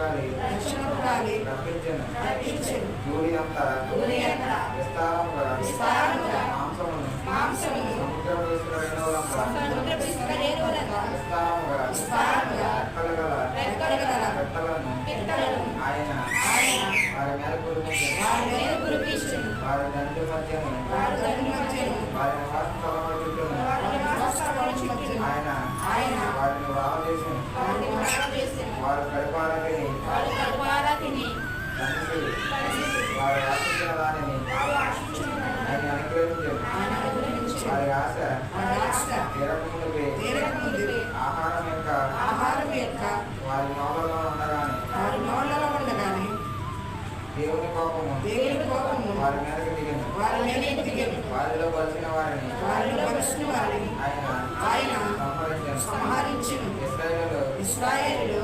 గాలి రప్పించెను. భూమి అంతా విస్తారముగా మాంసమును సముద్రపు ఇసుక రేణువులంతా విస్తారముగా రెక్కలుగల పిట్టలను ఆయన వారి మీద కురిపించెను. వారి దండు మధ్యను వారి నివాస స్థలముల చుట్టూను ఆయన వారిని వాహచేసెను. వారు పరిపాలకుని కలిసి వారు ఆశించిన దానిని ఆయన అనుగ్రహించెను. వారి ఆశ తీరకముందుకే ఆహారం యొక్క వారి నోళ్ళలో ఉండగానే దేవుని కోపము వారి మీదకి దిగను. వారిలో కలిసిన వారిని ఆయన సంహరించెను. ఇశ్రాయేలు